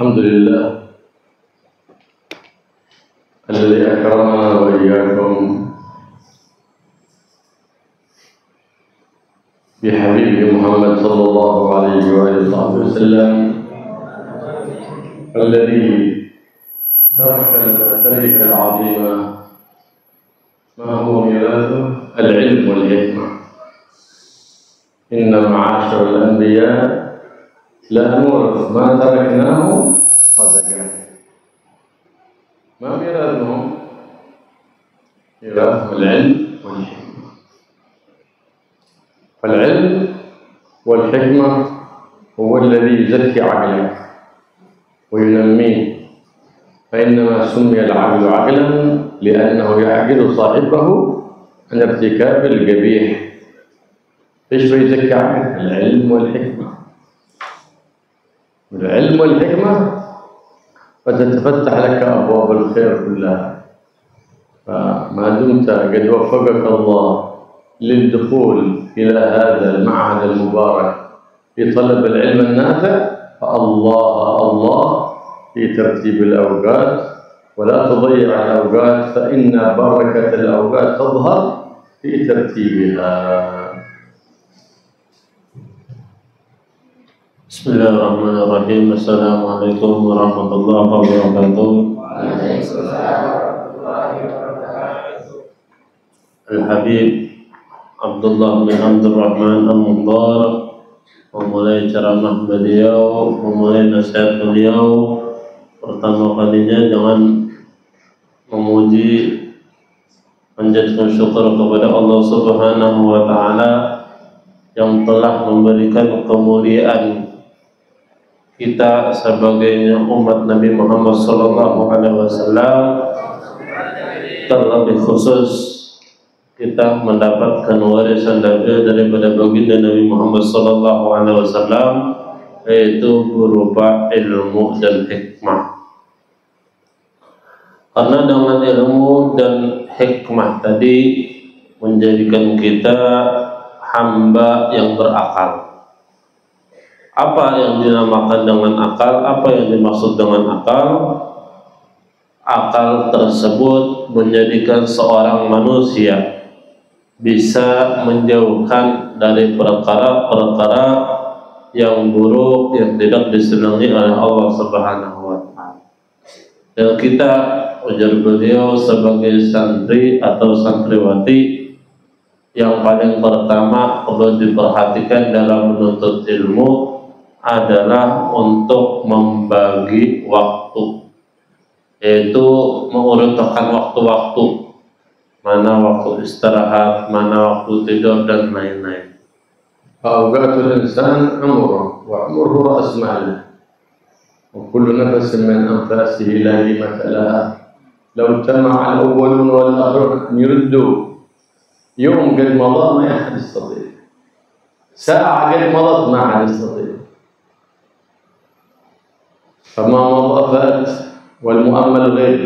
الحمد لله الذي أكرمنا وإياكم بحبيبه محمد صلى الله عليه وآله وسلم الذي ترك التركة العظيمة ما هو ميراثه العلم والحكمة. إن معاشر الأنبياء لا نورث ما تركناه صدقة. ما ميراثهم؟ ميراثهم العلم والحكمة. فالعلم والحكمة هو الذي يزكي عقلك وينميه، فإنما سمي العقل عقلا لأنه يعقل صاحبه عن ارتكاب القبيح. ايش بيزكي عقلك؟ العلم والحكمة. بالعلم والحكمة فتتفتح لك أبواب الخير كلها. فما دمت قد وفقك الله للدخول إلى هذا المعهد المبارك في طلب العلم النافع، فالله في ترتيب الأوقات، ولا تضيع الأوقات، فإن بركة الأوقات تظهر في ترتيبها. بسم الله الرحمن الرحيم. السلام عليكم ورحمة الله وبركاته. Al-Habib Abdullah bin Abdul Rahman Al-Mubarak memulai ceramah beliau, memulai nasihat beliau pertama kalinya dengan memuji, menjadikan syukur kepada Allah Subhanahu wa Ta'ala yang telah memberikan kemuliaan kita sebagai umat Nabi Muhammad SAW. Terlebih khusus kita mendapatkan warisan daripada baginda Nabi Muhammad SAW, yaitu berupa ilmu dan hikmah. Karena dengan ilmu dan hikmah tadi menjadikan kita hamba yang berakal. Apa yang dinamakan dengan akal? Apa yang dimaksud dengan akal? Akal tersebut menjadikan seorang manusia bisa menjauhkan dari perkara-perkara yang buruk yang tidak disenangi oleh Allah Subhanahu wa Ta'ala. Dan kita, ujar beliau, sebagai santri atau santriwati, yang paling pertama perlu diperhatikan dalam menuntut ilmu adalah untuk membagi waktu, yaitu mengurutkan waktu-waktu, mana waktu istirahat, mana waktu tidur, dan lain-lain. Awqatul insan umruh wa umruhu ra's malah, wa kullu nafsin min anfasihi la qimata laha. Law tama'a al-awwalun wal akhirun an yurdu يوم قد مضى ما أحد يستطيع، ساعة قد مضت ما أحد يستطيع. فما مضى فات والمؤمل غير،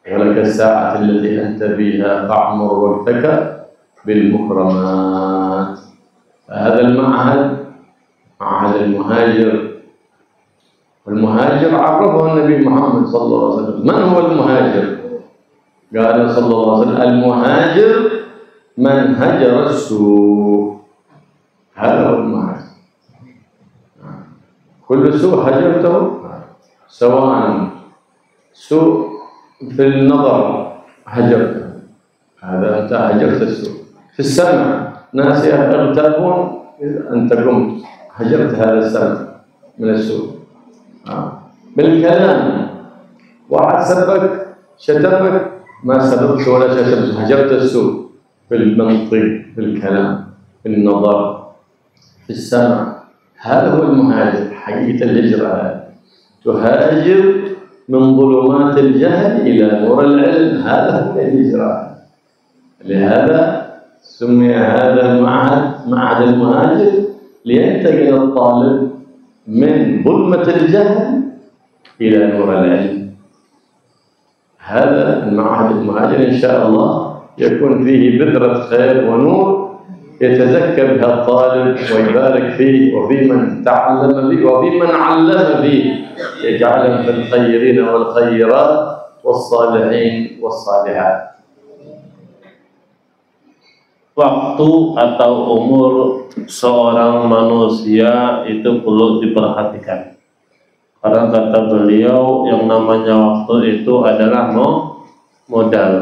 ولك الساعة التي أنت فيها فاعمر وقتك بالمكرمات. فهذا المعهد معهد المهاجر، والمهاجر عرفه النبي محمد صلى الله عليه وسلم. من هو المهاجر؟ قال صلى الله عليه وسلم: المهاجر من هجر السوء. هذا هو المهاجر. كل سوء هجرته، سواء سوء في النظر هجرته، هذا أنت هجرت السوء. في السمع ناس يغتابون، أنت قمت هجرت هذا السمع من السوء. بالكلام واحد سبك شتمك، ما سببت ولا شتمت، هجرت السوء. في المنطق، في الكلام، في النظر، في السمع. هذا هو المهاجر. حقيقة الهجرة تهاجر من ظلمات الجهل إلى نور العلم. هذا هو الهجرة. لهذا سمي هذا المعهد معهد المهاجر، لينتقل الطالب من ظلمة الجهل إلى نور العلم. هذا المعهد المهاجر إن شاء الله يكون فيه بذرة خير ونور يتزكى بها الطالب ويبارك فيه وفي من تعلم فيه وفي من علم فيه، يجعلهم في الخيرين والخيرات والصالحين والصالحات. Waktu atau umur seorang manusia itu perlu diperhatikan. Karena kata beliau, yang namanya waktu itu adalah modal.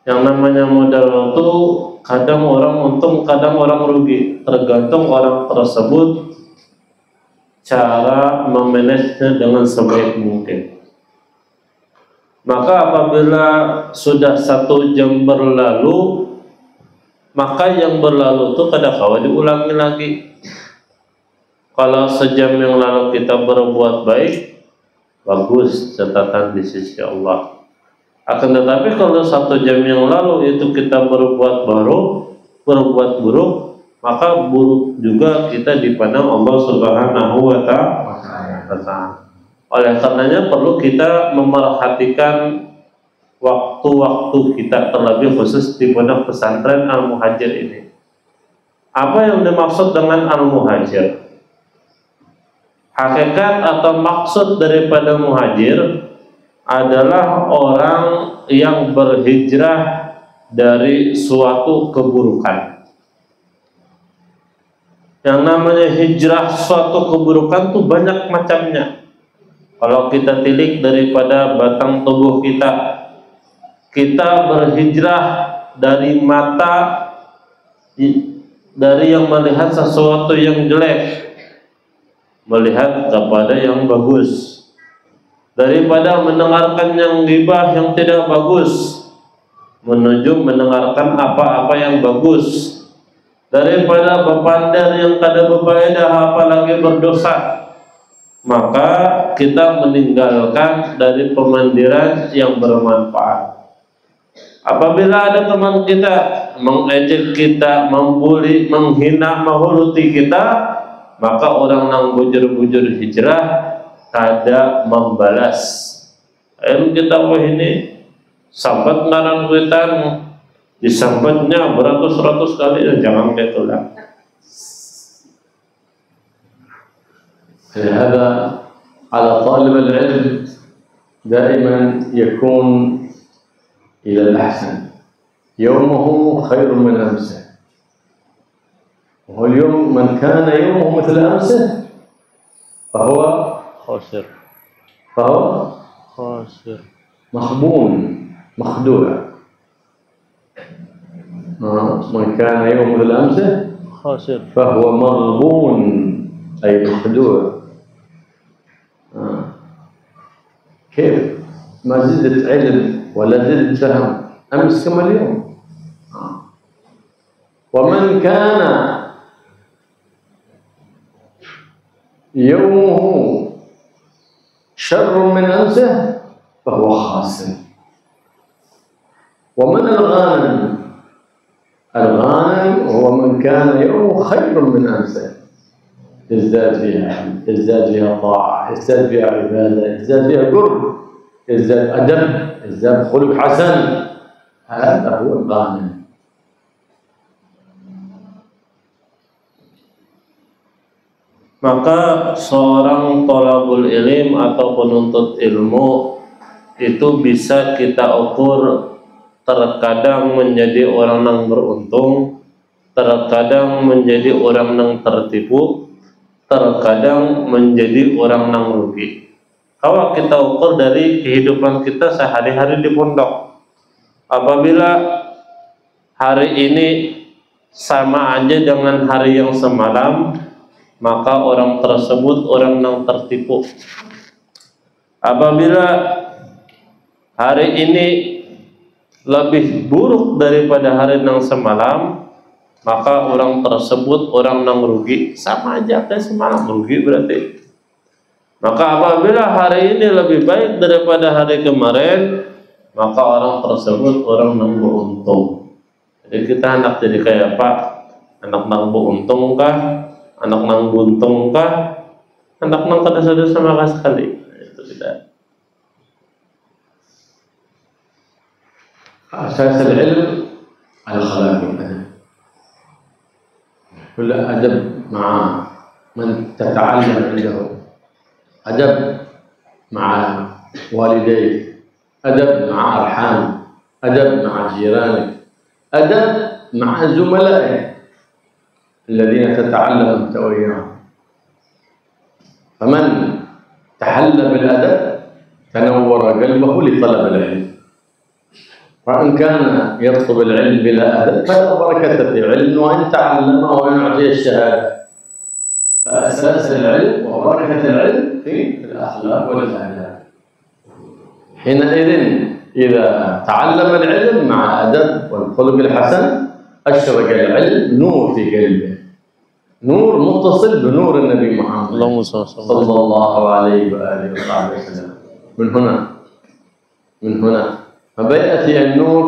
Yang namanya modal itu kadang orang untung, kadang orang rugi, tergantung orang tersebut cara memanagenya dengan sebaik mungkin. Maka apabila sudah 1 jam berlalu, maka yang berlalu itu kadang-kadang diulangi lagi. Kalau sejam yang lalu kita berbuat baik, bagus catatan di sisi Allah. Akan tetapi kalau 1 jam yang lalu itu kita berbuat buruk, maka buruk juga kita dipandang Allah Subhanahu wa Ta'ala. Oleh karenanya perlu kita memerhatikan waktu-waktu kita, terlebih khusus di pondok pesantren Al-Muhajir ini. Apa yang dimaksud dengan Al-Muhajir? Hakikat atau maksud daripada muhajir adalah orang yang berhijrah dari suatu keburukan. Yang namanya hijrah suatu keburukan itu banyak macamnya. Kalau kita tilik daripada batang tubuh kita, kita berhijrah dari mata, dari yang melihat sesuatu yang jelek, melihat kepada yang bagus. Daripada mendengarkan yang ghibah yang tidak bagus, menuju mendengarkan apa-apa yang bagus. Daripada berpandang yang kada berfaedah apalagi berdosa, maka kita meninggalkan dari pemandiran yang bermanfaat. Apabila ada teman kita mengejek kita, membuli, menghina, menghuluti kita, maka orang nang bujur-bujur hijrah kada membalas. Ayo kita wah ini sambat ngarang kuitan, disambatnya beratus-ratus kali, jangan kayak itulah. لهذا على طالب العلم دائما يكون إلى الأحسن، يومه خير من أمسه، وهو اليوم من كان يومه مثل أمسه فهو خاسر مخبون مخدوع. من كان يومه مثل أمسه خاسر فهو مغبون أي مخدوع. كيف ما زدت علم ولا زدت فهم، أمس كما اليوم. ومن كان يومه شر من أمسه فهو خاسر. ومن الغانم هو من كان يومه خير من أمسه، ازداد فيها علم، ازداد فيها طاعة، ازداد فيها عبادة، ازداد فيها قرب، ازداد أدب، ازداد خلق حسن. هذا هو الغانم. Maka seorang thalabul ilm atau penuntut ilmu itu bisa kita ukur terkadang menjadi orang yang beruntung, terkadang menjadi orang yang tertipu, terkadang menjadi orang yang rugi. Kalau kita ukur dari kehidupan kita sehari-hari di pondok, apabila hari ini sama aja dengan hari yang semalam, maka orang tersebut orang yang tertipu. Apabila hari ini lebih buruk daripada hari yang semalam, maka orang tersebut orang yang rugi. Sama aja kayak semalam, rugi berarti. Maka apabila hari ini lebih baik daripada hari kemarin, maka orang tersebut orang yang beruntung. Jadi kita hendak jadi kayak apa? Anak yang beruntung kah? Anak nang buntung kah? Anak nang kada sadar sama sekali. Itu tidak. أساس العلم الأخلاق والأدب. كل أدب مع من تتعلم عنده، أدب مع والديك، أدب مع أرحامك، أدب مع جيرانك، أدب مع زملائك الذين تتعلم أنت وإياهم. فمن تحلى بالأدب تنور قلبه لطلب العلم، وإن كان يطلب العلم بلا أدب فلا بركة في علم وإن تعلم وإن أعطي الشهادة. فأساس العلم وبركة العلم في الأخلاق والآداب. حينئذ إذا تعلم العلم مع أدب والخلق الحسن أشرق العلم نور في قلبه، نور متصل بنور النبي محمد صلى الله عليه وآله وصحبه وسلم. من هنا فما يأتي النور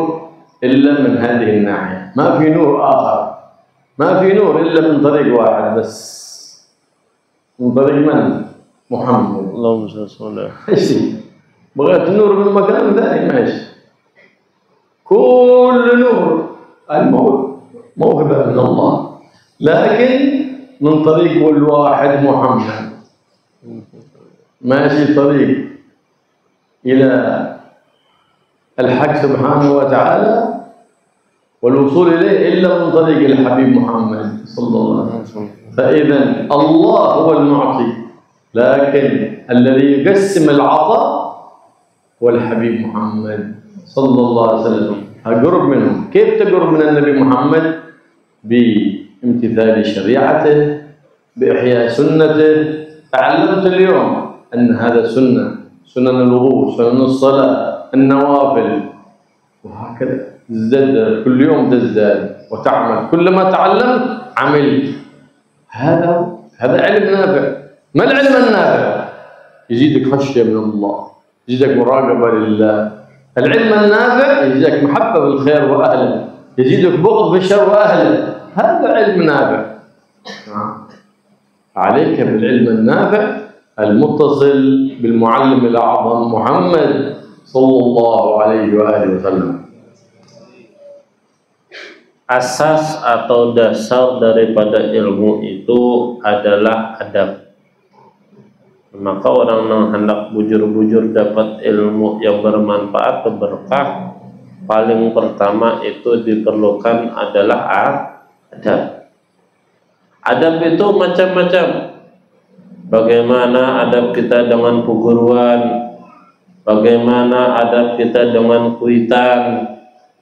إلا من هذه الناحية، ما في نور آخر، ما في نور إلا من طريق واحد بس، من طريق من؟ محمد. اللهم صل وسلم. ايش بغيت النور من مكان ثاني ماشي. كل نور الموت موهبة من الله، لكن من طريق الواحد محمد. ماشي طريق إلى الحق سبحانه وتعالى والوصول إليه إلا من طريق الحبيب محمد صلى الله عليه وسلم. فإذا الله هو المعطي، لكن الذي يقسم العطاء هو الحبيب محمد صلى الله عليه وسلم. أقرب منهم. كيف تقرب من النبي محمد؟ بامتثال شريعته، بإحياء سنته. تعلمت اليوم أن هذا سنن الوضوء، سنن الصلاة، النوافل، وهكذا تزداد كل يوم، تزداد وتعمل. كلما تعلمت عملت. هذا علم نافع. ما العلم النافع؟ يزيدك خشية من الله، يزيدك مراقبة لله. العلم النافع يزيدك محبة بالخير وأهله، يزيدك بغض بالشر وأهله. هذا علم نافع. عليك بالعلم النافع المتصل بالمعلم الأعظم محمد صلى الله عليه وآله وسلم. Asas atau dasar daripada ilmu itu adalah adab. Maka orang yang hendak bujur-bujur dapat ilmu yang bermanfaat atau berkah, paling pertama itu diperlukan adalah adab. Adab itu macam-macam. Bagaimana adab kita dengan perguruan, bagaimana adab kita dengan kuitan,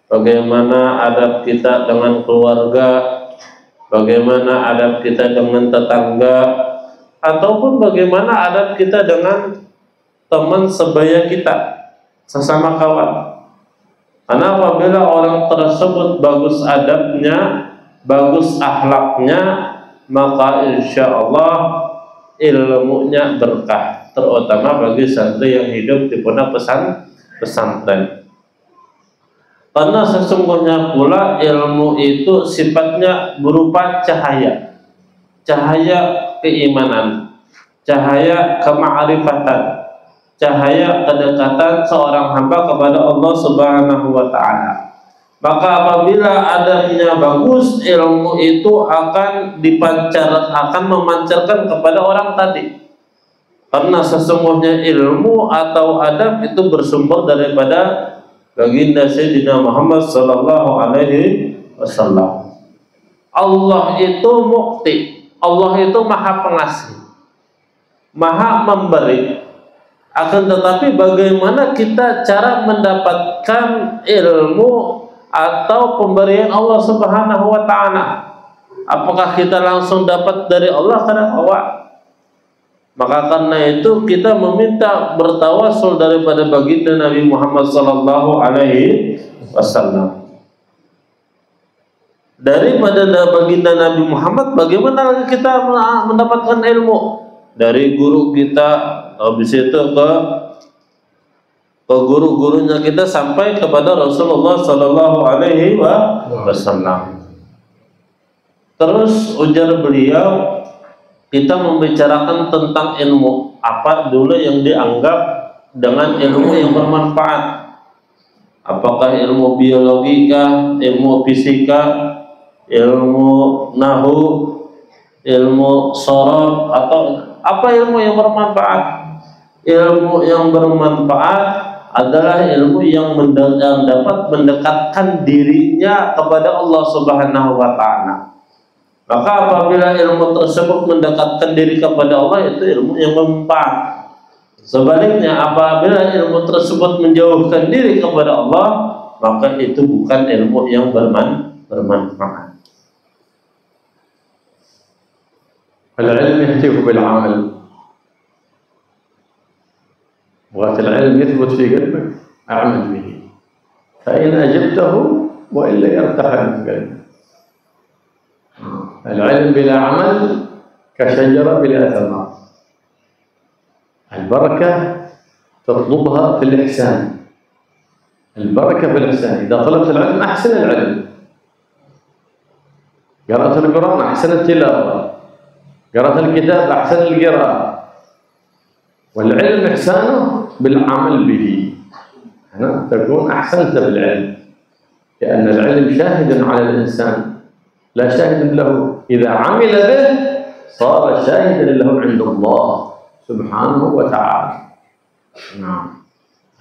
bagaimana adab kita dengan keluarga, bagaimana adab kita dengan tetangga, ataupun bagaimana adab kita dengan teman sebaya kita, sesama kawan. Karena apabila orang tersebut bagus adabnya, bagus akhlaknya, maka insya Allah ilmunya berkah, terutama bagi santri yang hidup di pondok pesantren. Karena sesungguhnya pula ilmu itu sifatnya berupa cahaya, cahaya keimanan, cahaya kema'rifatan, cahaya kedekatan seorang hamba kepada Allah Subhanahu wa ta'ala. Maka apabila adabnya bagus, ilmu itu akan memancarkan kepada orang tadi. Karena sesungguhnya ilmu atau adab itu bersumber daripada baginda Sayyidina Muhammad sallallahu alaihi wasallam. Allah itu mukti, Allah itu maha pengasih, maha memberi. Akan tetapi bagaimana kita cara mendapatkan ilmu atau pemberian Allah Subhanahu wa ta'ala? Apakah kita langsung dapat dari Allah? Karena Allah. Maka karena itu kita meminta bertawasul daripada baginda Nabi Muhammad sallallahu alaihi wasallam. Daripada baginda Nabi Muhammad, bagaimana lagi kita mendapatkan ilmu? Dari guru kita, habis itu ke guru-gurunya kita sampai kepada Rasulullah sallallahu alaihi wasallam. Terus ujar beliau, kita membicarakan tentang ilmu apa dulu yang dianggap dengan ilmu yang bermanfaat. Apakah ilmu biologi kah, ilmu fisika, ilmu nahu, ilmu sorab, atau apa ilmu yang bermanfaat? Ilmu yang bermanfaat adalah ilmu yang dapat mendekatkan dirinya kepada Allah Subhanahu wa Ta'ala. Maka apabila ilmu tersebut mendekatkan diri kepada Allah, itu ilmu yang bermanfaat. Sebaliknya, apabila ilmu tersebut menjauhkan diri kepada Allah, maka itu bukan ilmu yang bermanfaat. العلم يهتف بالعمل. بغيت العلم يثبت في قلبك اعمل به، فإن أجبته وإلا يرتحل من قلبك. العلم بلا عمل كشجرة بلا ثمر. البركة تطلبها في الإحسان. البركة في الإحسان. إذا طلبت العلم أحسن العلم، قرأت القرآن أحسن التلاوة، قرأت الكتاب أحسن القراءة. والعلم إحسانه بالعمل به، هنا تكون أحسنت بالعلم، لأن العلم شاهد على الإنسان لا شاهد له. إذا عمل به صار شاهدا له عند الله سبحانه وتعالى. نعم،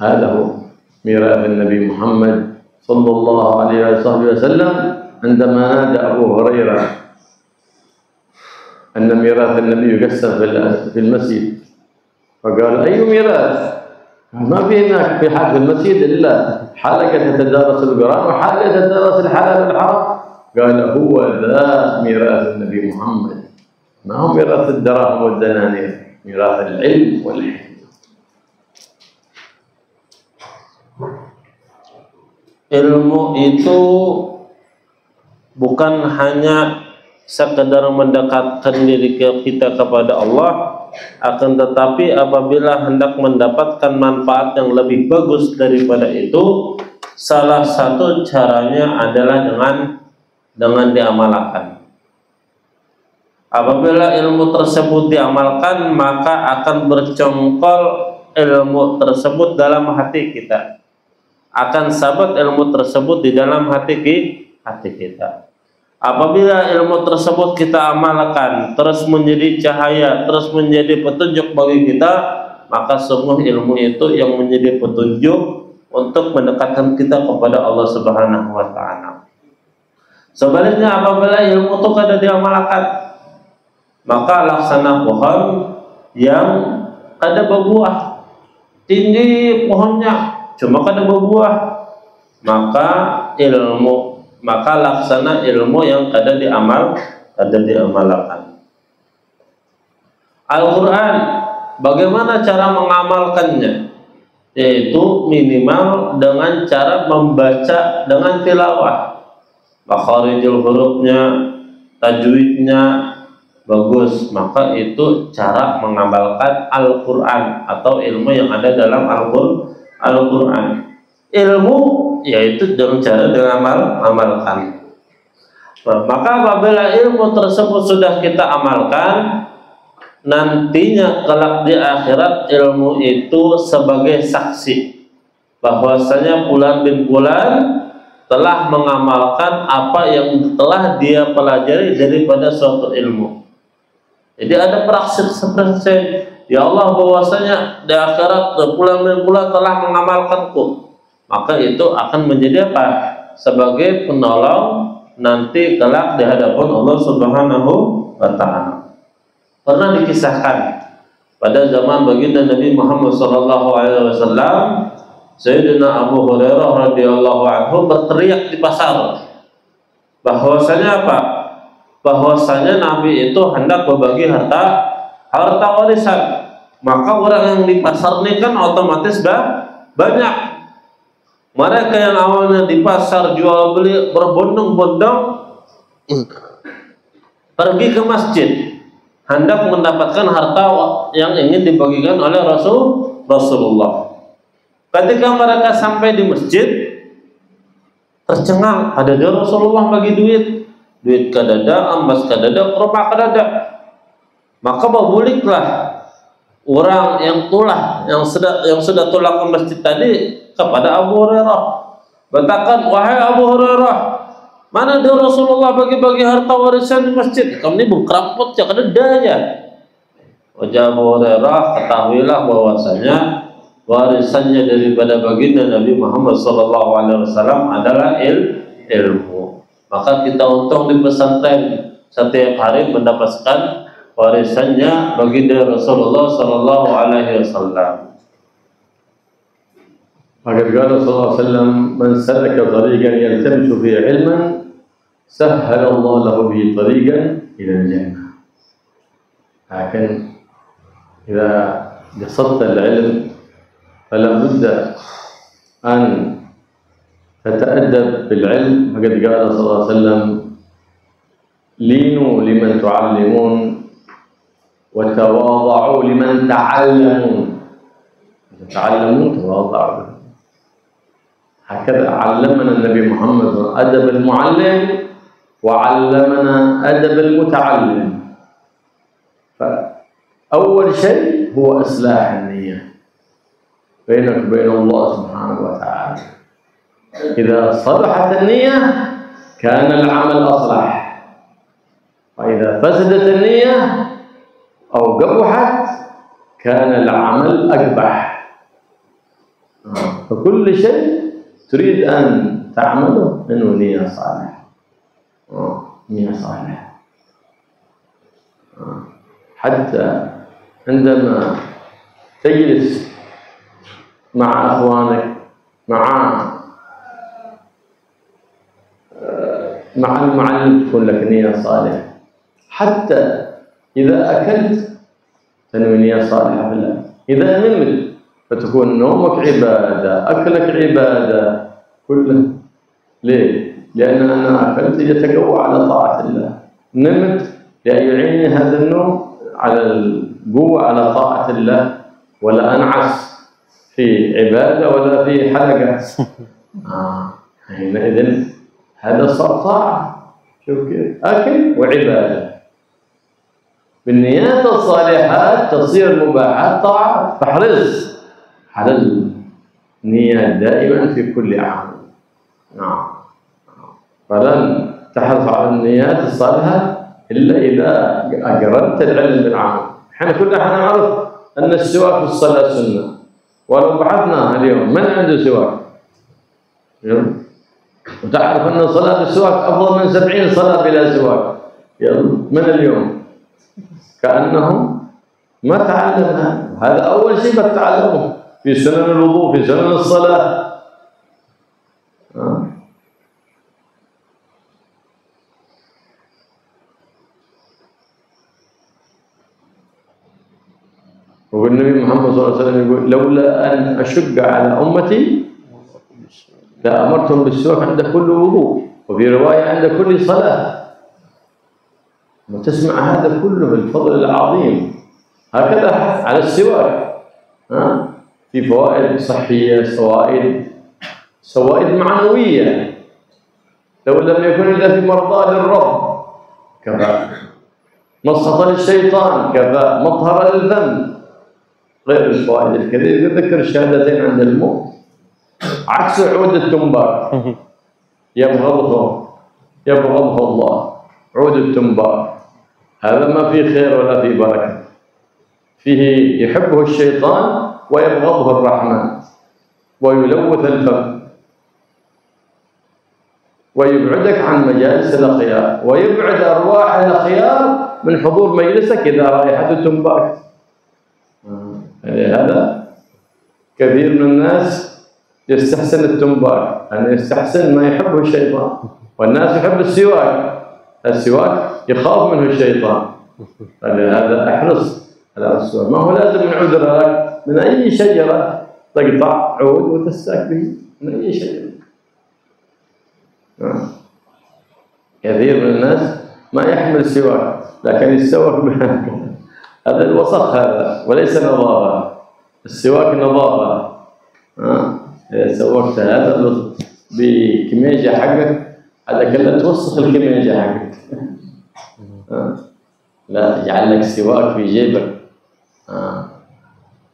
هذا هو ميراث النبي محمد صلى الله عليه وسلم عندما نادى أبو هريرة أن ميراث النبي يقسم في المسجد، فقال أي ميراث؟ ما في هناك في المسجد إلا حلقة تتدارس القرآن وحلقة تتدارس الحلال والحرام. قال هو ذا ميراث النبي محمد، ما هو ميراث الدراهم والدنانير، ميراث العلم والحكمة. Ilmu itu bukan hanya sekedar mendekatkan diri kita kepada Allah, akan tetapi apabila hendak mendapatkan manfaat yang lebih bagus daripada itu, salah satu caranya adalah dengan diamalkan. Apabila ilmu tersebut diamalkan, maka akan bercongkol ilmu tersebut dalam hati kita, akan sabat ilmu tersebut di dalam hati kita. Apabila ilmu tersebut kita amalkan, terus menjadi cahaya, terus menjadi petunjuk bagi kita, maka semua ilmu itu yang menjadi petunjuk untuk mendekatkan kita kepada Allah Subhanahu wa Ta'ala. Sebaliknya, apabila ilmu itu kada diamalkan, maka laksana pohon yang kada berbuah, tinggi pohonnya cuma kada berbuah, maka laksana ilmu yang kada diamalkan. Al-Quran, bagaimana cara mengamalkannya? Yaitu minimal dengan cara membaca dengan tilawah, makharijul hurufnya, tajwidnya bagus, maka itu cara mengamalkan Al-Quran atau ilmu yang ada dalam Al-Quran. Ilmu yaitu dengan cara amalkan. Maka apabila ilmu tersebut sudah kita amalkan, nantinya kelak di akhirat ilmu itu sebagai saksi bahwasanya fulan bin fulan telah mengamalkan apa yang telah dia pelajari daripada suatu ilmu. Jadi ada persaksian, ya Allah, bahwasanya di akhirat fulan bin fulan telah mengamalkanku. Maka itu akan menjadi apa? Sebagai penolong nanti kelak di hadapan Allah Subhanahu wa Ta'ala. Pernah dikisahkan pada zaman baginda Nabi Muhammad SAW, Sayyidina Abu Hurairah radhiyallahu anhu berteriak di pasar bahwasanya apa? Bahwasanya Nabi itu hendak berbagi harta warisan. Maka orang yang di pasar ini kan otomatis banyak. Mereka yang awalnya di pasar jual beli berbondong-bondong pergi ke masjid hendak mendapatkan harta yang ingin dibagikan oleh Rasulullah. Ketika mereka sampai di masjid, tercengang, ada Rasulullah bagi duit kadada, emas kadada, kerupuk kadada. Maka berbuliklah orang yang sudah tulah ke masjid tadi kepada Abu Hurairah, berkata, wahai Abu Hurairah, Mana ada Rasulullah bagi-bagi harta warisan di masjid? Kamu ini bengkerampot ya, kan ada aja. Wajah Abu Hurairah, ketahuilah bahwasanya warisannya daripada baginda Nabi Muhammad SAW adalah ilmu. Maka kita untung di pesantren setiap hari mendapatkan warisannya baginda Rasulullah SAW. فقد قال صلى الله عليه وسلم من سلك طريقا يلتمس فيه علما سهل الله له به طريقا إلى الجنة. لكن إذا قصدت العلم فلا بد أن تتأدب بالعلم. فقد قال صلى الله عليه وسلم لينوا لمن تعلمون وتواضعوا لمن تعلمون. تعلمون تواضعوا. هكذا علمنا النبي محمد أدب المعلم وعلمنا أدب المتعلم. فأول شيء هو إصلاح النية بينك وبين الله سبحانه وتعالى. إذا صلحت النية كان العمل أصلح، وإذا فسدت النية أو قبحت كان العمل أقبح. فكل شيء تريد أن تعمله إنه نية صالحة. نية صالحة. حتى عندما تجلس مع أخوانك مع المعلم تكون لك نية صالحة. حتى إذا أكلت تنوي نية صالحة في الله. إذا نمت فتكون نومك عبادة، أكلك عبادة، كله. ليه؟ لأن أنا أكلت يتقوى على طاعة الله، نمت لأن يعيني هذا النوم على القوة على طاعة الله، ولا أنعس في عبادة ولا في حلقة. حينئذ هذا صار طاعة. شوف كيف أكل وعبادة. بالنيات الصالحات تصير المباحات طاعة. فاحرص على النية دائما في كل عمل. نعم. فلن تحرص على النيات الصالحة إلا إذا أقرنت العلم بالعمل. احنا كلنا نعرف أن السواك في الصلاة سنة، ولو بحثنا اليوم من عنده سواك؟ وتعرف أن صلاة السواك أفضل من 70 صلاة بلا سواك. من اليوم كأنهم ما تعلمها. هذا أول شيء بتعلمه في سنن الوضوء، في سنن الصلاة. والنبي محمد صلى الله عليه وسلم يقول لولا أن أشق على أمتي لأمرتهم بالسواك عند كل وضوء، وفي رواية عند كل صلاة. وتسمع هذا كله بالفضل العظيم. هكذا على السواك في فوائد صحية، فوائد معنوية. لو لم يكن إلا في مرضاة للرب كفى، مسخط للشيطان كفى، مطهر للذنب. غير الفوائد الكثيرة. ذكر الشهادتين عند الموت. عكس عود التنباك يبغضه الله. عود التنباك هذا ما فيه خير ولا فيه بركة، فيه يحبه الشيطان ويبغضه الرحمن، ويلوث الفم، ويبعدك عن مجالس الأخيار، ويبعد أرواح الأخيار من حضور مجلسك إذا رائحة تنباك. هذا كثير من الناس يستحسن التنباك، يعني يستحسن ما يحبه الشيطان، والناس يحب السواك. السواك يخاف منه الشيطان. فلهذا احرص على السواك. ما هو لازم من عذرك، من أي شجرة تقطع عود وتستاك به، من أي شجرة. كثير من الناس ما يحمل سواك لكن يتسوق به. هذا الوسخ هذا وليس نظافة. السواك نظافة. إذا سوقت هذا بكميجة حقك هذا كله توسخ الكميجة حقك. لا، اجعل لك سواك في جيبك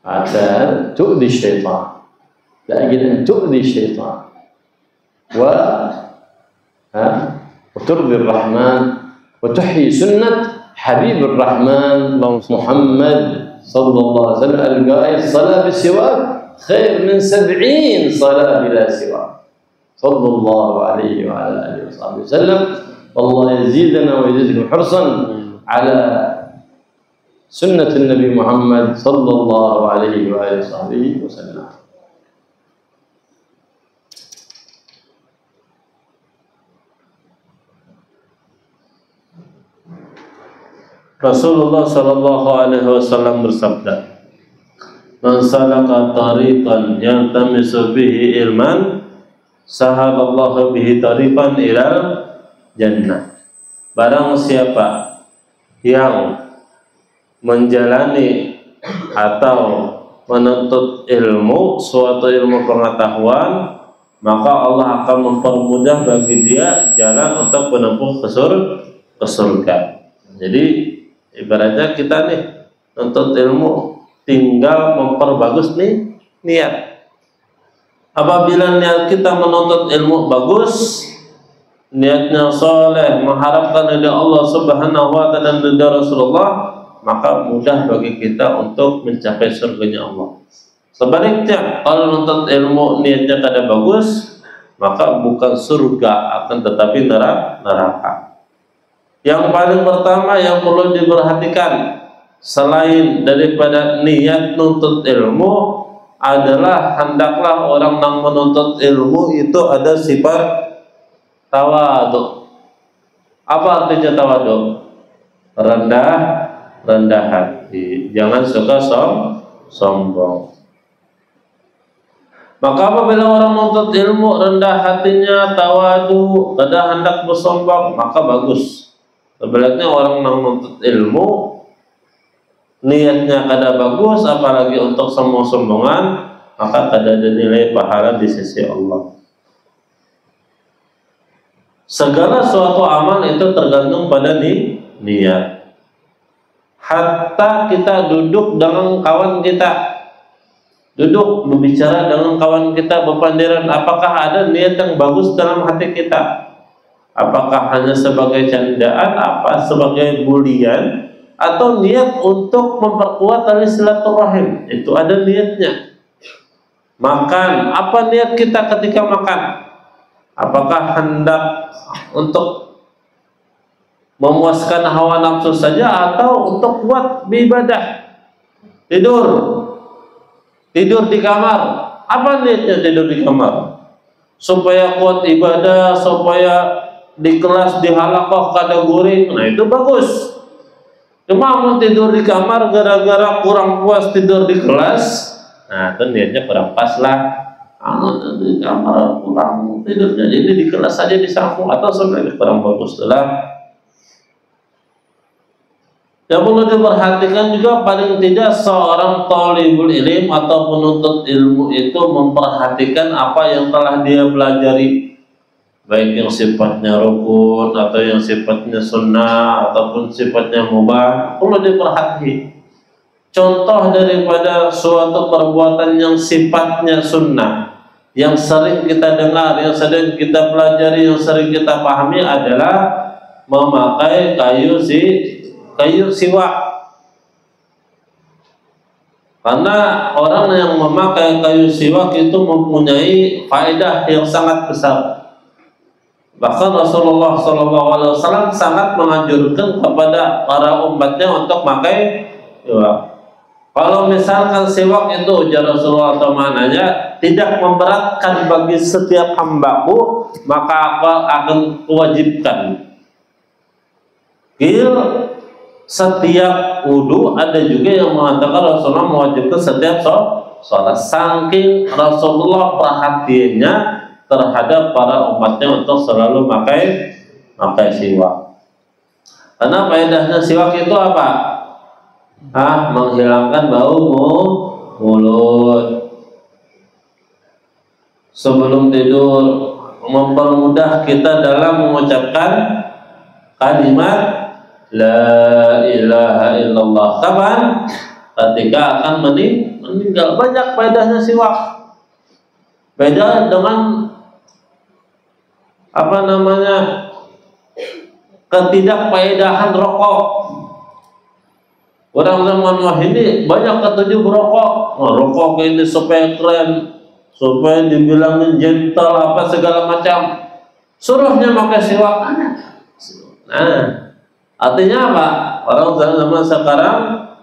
حتى تؤذي الشيطان. لا أجل أن تؤذي الشيطان وترضي الرحمن وتحيي سنة حبيب الرحمن محمد صلى الله عليه وسلم. القائل الصلاة بالسواك خير من 70 صلاة بلا سواك صلى الله عليه وعلى آله وصحبه وسلم. والله يزيدنا ويزيدكم حرصا على سنة النبي محمد صلى الله عليه وآله وصحبه وسلم. Rasulullah Shallallahu Alaihi Wasallam bersabda, "Man salaka tariqan yaltamisu bihi ilman, sahalallahu bihi tariqan ilal jannah." Barang siapa yang menjalani atau menuntut ilmu, suatu ilmu pengetahuan, maka Allah akan mempermudah bagi dia jalan untuk menempuh ke surga. Jadi ibaratnya kita nih nuntut ilmu tinggal memperbagus nih niat. Apabila niat kita menuntut ilmu bagus, niatnya soleh, mengharapkan ridha Allah Subhanahu wa ta'ala dan ridha Rasulullah, maka mudah bagi kita untuk mencapai surganya Allah. Sebaliknya, kalau nuntut ilmu niatnya kada bagus, maka bukan surga akan tetapi neraka. Yang paling pertama yang perlu diperhatikan selain daripada niat nuntut ilmu adalah hendaklah orang yang menuntut ilmu itu ada sifat tawadhu. Apa artinya tawadhu? Rendah hati. Jangan suka sombong. Maka apabila orang menuntut ilmu rendah hatinya, tawadhu, kada hendak bersombong, maka bagus. Sebaliknya orang yang menuntut ilmu niatnya kada bagus, apalagi untuk sombong-sombongan, maka kada ada nilai pahala di sisi Allah. Segala suatu amal itu tergantung pada niat. Hatta kita duduk dengan kawan kita, duduk berbicara dengan kawan kita, berpandiran, apakah ada niat yang bagus dalam hati kita? Apakah hanya sebagai candaan, apa sebagai bulian, atau niat untuk memperkuat tali silaturahim? Itu ada niatnya. Makan, apa niat kita ketika makan? Apakah hendak untuk memuaskan hawa nafsu saja atau untuk buat beribadah? Tidur di kamar. Apa niatnya tidur di kamar? Supaya kuat ibadah, supaya di kelas di halaqah kada guring, nah itu bagus. Cuma mau tidur di kamar gara-gara kurang puas tidur di kelas, nah itu niatnya kurang pas lah. Di kamar kurang tidurnya, jadi di kelas saja disambung atau sebenarnya kurang bagus lah. Yang perlu diperhatikan juga paling tidak seorang thalibul ilm atau penuntut ilmu itu memperhatikan apa yang telah dia pelajari, baik yang sifatnya rukun atau yang sifatnya sunnah ataupun sifatnya mubah, perlu diperhati. Contoh daripada suatu perbuatan yang sifatnya sunnah, yang sering kita dengar, yang sering kita pelajari, yang sering kita pahami adalah memakai kayu siwak. Karena orang yang memakai kayu siwak itu mempunyai faedah yang sangat besar. Bahkan Rasulullah SAW sangat menganjurkan kepada para umatnya untuk memakai siwak. Kalau misalkan siwak itu, ujar Rasulullah atau maknanya tidak memberatkan bagi setiap hambaku, maka aku akan wajibkan. Setiap wudu, ada juga yang mengatakan Rasulullah mewajibkan setiap sholat. Saking Rasulullah perhatiannya terhadap para umatnya untuk selalu pakai siwak. Karena faedahnya siwak itu apa? Menghilangkan bau mulut. Sebelum tidur, mempermudah kita dalam mengucapkan kalimat La ilaha illallah. Kapan? Ketika akan meninggal. Banyak faedahnya siwak. Beda dengan ketidakfaedahan rokok. Orang zaman wah ini banyak ketujuh berokok. Oh, rokok ini supaya keren, supaya dibilangin gentle apa segala macam. Suruhnya pakai siwak. Nah, artinya apa? Orang zaman sekarang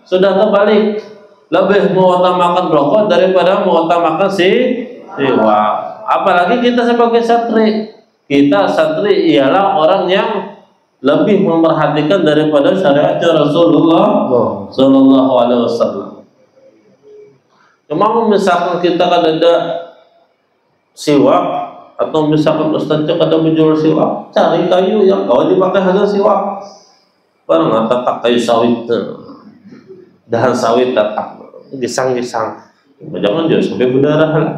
sudah terbalik, lebih mengutamakan rokok daripada mengutamakan siwak. Apalagi kita sebagai santri. Kita santri ialah orang yang lebih memperhatikan daripada syariat Rasulullah Sallallahu Alaihi Wasallam. Cuma misalkan kita kan ada siwak, atau misalkan Ustaz Cok ada menjual siwak, cari kayu yang kau dipakai hasil siwak. Barang tak kayu sawit, dahan sawit tetap gisang-gisang. Jangan jual sampai berdarah lah.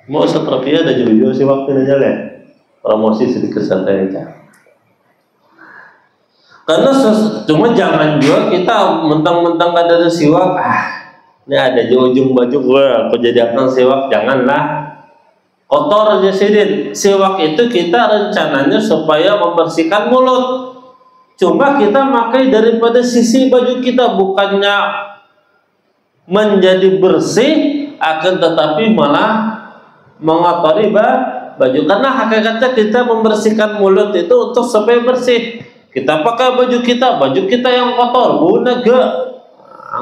Mau seterapia ada jual siwak tidak jalan. Promosi sedikit santai aja. Karena cuma jangan juga kita mentang-mentang ada siwak, ini ada di ujung baju gue, aku jadi akan siwak, janganlah. Kotor aja sidin. Siwak itu kita rencananya supaya membersihkan mulut. Cuma kita pakai daripada sisi baju kita, bukannya menjadi bersih, akan tetapi malah mengotori baju. Karena hakikatnya kita membersihkan mulut itu untuk supaya bersih. Kita pakai baju kita yang kotor, guna ge.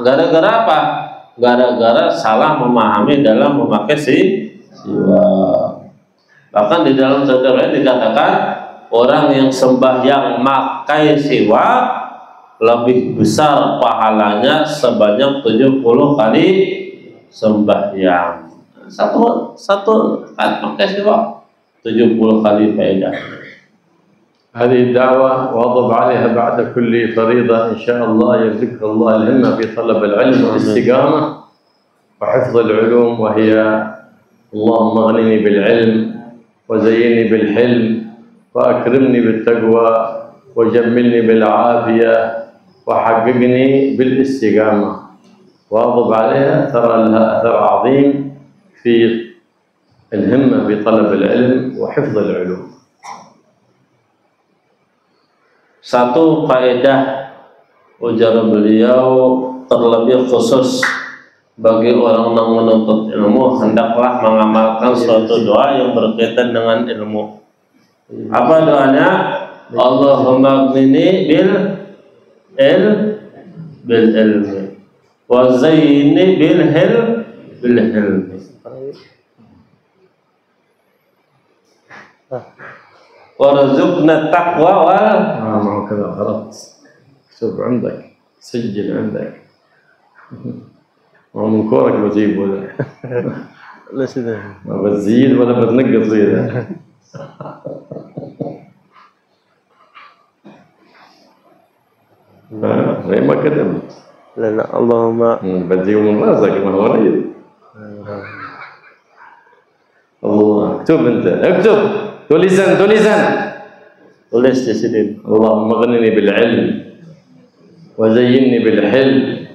Gara-gara apa? Gara-gara salah memahami dalam memakai siwak. Bahkan di dalam saudara dikatakan orang yang sembahyang makai siwak lebih besar pahalanya sebanyak 70 kali sembahyang. Satu kan pakai siwak 70 kali faedah. هذه الدعوة واظب عليها بعد كل فريضة إن شاء الله يرزقك الله الهمة في طلب العلم والاستقامة وحفظ العلوم، وهي اللهم اغنني بالعلم وزينني بالحلم وأكرمني بالتقوى وجملني بالعافية وحققني بالاستقامة. واظب عليها ترى لها أثر عظيم في الهمة في طلب العلم وحفظ العلوم. Satu faedah ujar beliau terlebih khusus bagi orang yang menuntut ilmu, hendaklah mengamalkan suatu doa yang berkaitan dengan ilmu. Apa doanya? Allahumma aghnini bil ilmi wa zayyinni bil hilmi warzuqna taqwa wal معه كذا خلاص اكتب عندك سجل عندك ومن كورك بجيب ولا ليش ده؟ ما بتزيد ولا بتنقص زيادة. ما كتبت. لا اللهم بتجيب من راسك ما هو ريد. الله اكتب انت اكتب tulisan tulis di sini. اللهم اغنني بالعلم وزينني بالحلم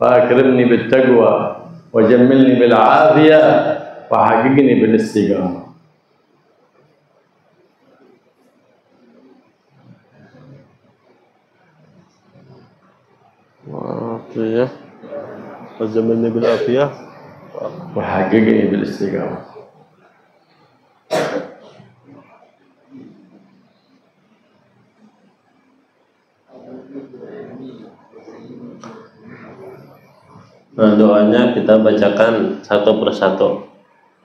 وأكرمني بالتقوى وجملني بالعافية وحققني بالاستقامة. وعافية وجملني بالعافية وحققني بالاستقامة. Nah, doanya kita bacakan satu persatu.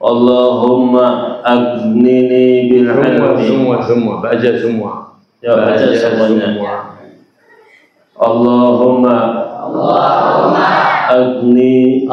Allahumma aghnini bil ilmi. semua baca semua. Ya, baca semuanya. Allahumma aghnini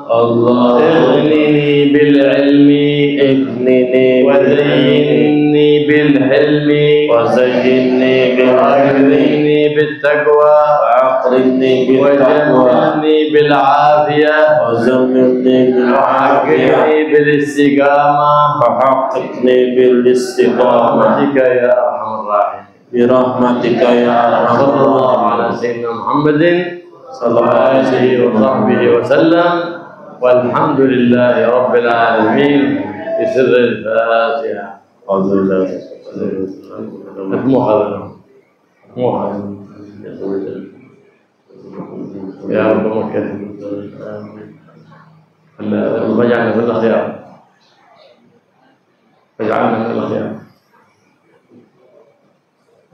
aghnini bil ilmi aghnini wa zayyinni bil hilmi wa zayyinni bil ilmi بالتقوى وأكرمني بالتقوى وجملني بالعافية وزملني بالعافية وحققني بالاستقامة وحققني بالاستقامة برحمتك يا أرحم الراحمين. برحمتك يا أرحم صلى الله على الراحمين. سيدنا محمد صلى الله عليه وآله وصحبه وسلم والحمد لله رب العالمين بسر الفاتحة. يا رب مكة اللهم اجعلنا من الأخيار اجعلنا من الأخيار.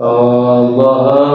الله